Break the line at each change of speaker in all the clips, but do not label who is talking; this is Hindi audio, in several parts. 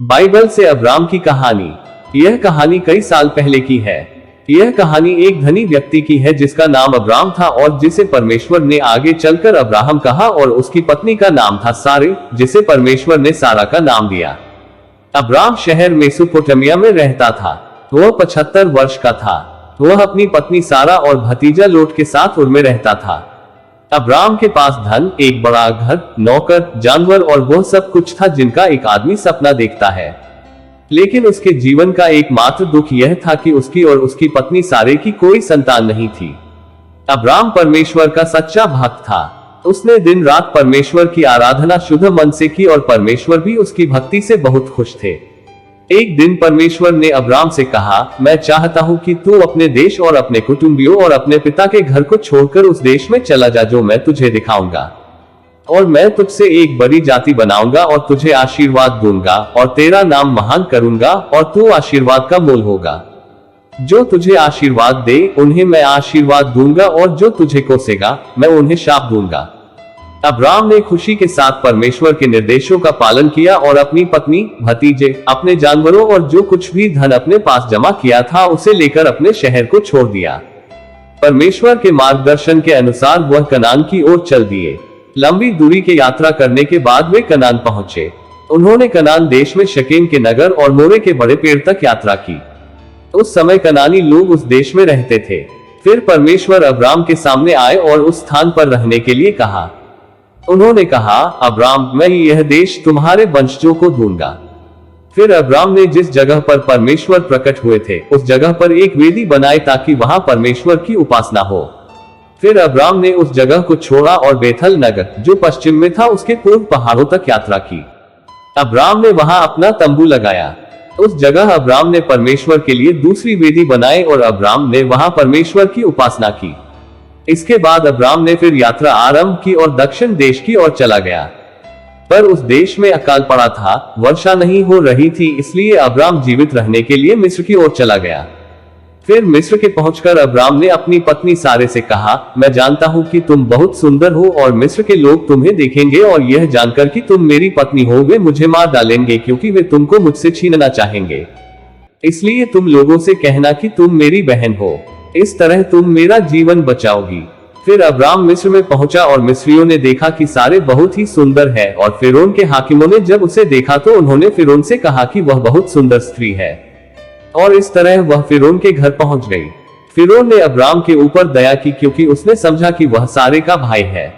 बाइबल से अब्राम की कहानी। यह कहानी कई साल पहले की है। यह कहानी एक धनी व्यक्ति की है जिसका नाम अब्राम था और जिसे परमेश्वर ने आगे चलकर अब्राहम कहा, और उसकी पत्नी का नाम था सारे, जिसे परमेश्वर ने सारा का नाम दिया। अब्राम शहर मेसोपोटामिया में रहता था। वह 75 वर्ष का था। वह अपनी पत्नी सारा और भतीजा लोट के साथ उर में रहता था। अब्राम के पास धन, एक बड़ा घर, नौकर, जानवर और वह सब कुछ था जिनका एक आदमी सपना देखता है। लेकिन उसके जीवन का एकमात्र दुख यह था कि उसकी और उसकी पत्नी सारे की कोई संतान नहीं थी। अब्राम परमेश्वर का सच्चा भक्त था। उसने दिन रात परमेश्वर की आराधना शुद्ध मन से की और परमेश्वर भी उसकी भक्ति से बहुत खुश थे। एक दिन परमेश्वर ने अब्राम से कहा, मैं चाहता हूं कि तू अपने देश और अपने कुटुंबियों और अपने पिता के घर को छोड़कर उस देश में चला जा जो मैं तुझे दिखाऊंगा, और मैं तुझसे एक बड़ी जाति बनाऊंगा और तुझे आशीर्वाद दूंगा और तेरा नाम महान करूंगा और तू आशीर्वाद का मूल होगा। जो तुझे आशीर्वाद दे उन्हें मैं आशीर्वाद दूंगा और जो तुझे कोसेगा मैं उन्हें शाप दूंगा। अब्राम ने खुशी के साथ परमेश्वर के निर्देशों का पालन किया और अपनी पत्नी, भतीजे, अपने जानवरों और जो कुछ भी धन अपने पास जमा किया था उसे लेकर अपने शहर को छोड़ दिया। परमेश्वर के मार्गदर्शन के अनुसार वह कनान की ओर चल दिए। लंबी दूरी की यात्रा करने के बाद वे कनान पहुंचे। उन्होंने कनान देश में शकेम के नगर और मोरे के बड़े पेड़ तक यात्रा की। उस समय कनानी लोग उस देश में रहते थे। फिर परमेश्वर अब्राम के सामने आए और उस स्थान पर रहने के लिए कहा। उन्होंने कहा, अब्राम, मैं यह देश तुम्हारे वंशजों को दूंगा। फिर अब्राम ने जिस जगह पर परमेश्वर प्रकट हुए थे उस जगह पर एक वेदी बनाई ताकि वहां परमेश्वर की उपासना हो। फिर अब्राम ने उस जगह को छोड़ा और बेथल नगर, जो पश्चिम में था, उसके पूर्व पहाड़ों तक यात्रा की। अब्राम ने वहां अपना तंबू लगाया। उस जगह अब्राम ने परमेश्वर के लिए दूसरी वेदी बनाई और अब्राम ने वहां परमेश्वर की उपासना की। इसके बाद अब्राम ने फिर यात्रा आरंभ की और दक्षिण देश की ओर चला गया। पर उस देश में अकाल पड़ा था, वर्षा नहीं हो रही थी, इसलिए अब्राम जीवित रहने के लिए मिस्र की ओर चला गया। फिर मिस्र के पहुंचकर अब्राम ने अपनी पत्नी सारे से कहा, मैं जानता हूं कि तुम बहुत सुंदर हो और मिस्र के लोग तुम्हें देखेंगे और यह जानकर कि तुम मेरी पत्नी हो वे मुझे मार डालेंगे, क्योंकि वे तुमको मुझसे छीनना चाहेंगे। इसलिए तुम लोगों से कहना कि तुम मेरी बहन हो, इस तरह तुम मेरा जीवन बचाओगी। फिर अब्राम मिस्र में पहुंचा और मिस्रियों ने देखा कि सारे बहुत ही सुंदर है, और फिरौन के हाकिमों ने जब उसे देखा तो उन्होंने फिरौन से कहा कि वह बहुत सुंदर स्त्री है, और इस तरह वह फिरौन के घर पहुंच गई। फिरौन ने अब्राम के ऊपर दया की क्योंकि उसने समझा कि वह सारे का भाई है।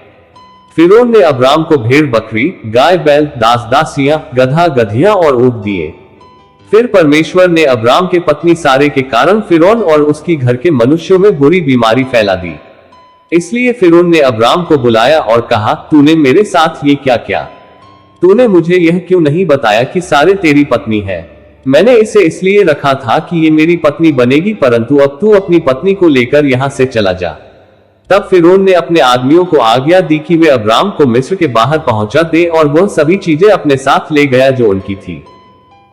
फिरौन ने अब्राम को भेड़ बकरी, गाय बैल, दास दासियां, गधा गधियां और ऊँट दिए। फिर परमेश्वर ने अब्राम के पत्नी सारे के कारण फिरौन और उसकी घर के मनुष्यों में बुरी बीमारी फैला दी। इसलिए फिरौन ने अब्राम को बुलाया और कहा, तूने मेरे साथ ये क्या किया? तूने मुझे यह क्यों नहीं बताया कि सारे तेरी पत्नी है? मैंने इसे इसलिए रखा था कि ये मेरी पत्नी बनेगी, परंतु अब तू अपनी पत्नी को लेकर यहाँ से चला जा। तब फिरौन ने अपने आदमियों को आज्ञा दी कि वे अब्राम को मिस्र के बाहर पहुंचा दे और वह सभी चीजें अपने साथ ले गया जो उनकी थी।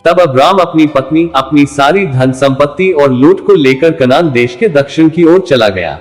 तब अब्राम अपनी पत्नी, अपनी सारी धन संपत्ति और लूट को लेकर कनान देश के दक्षिण की ओर चला गया।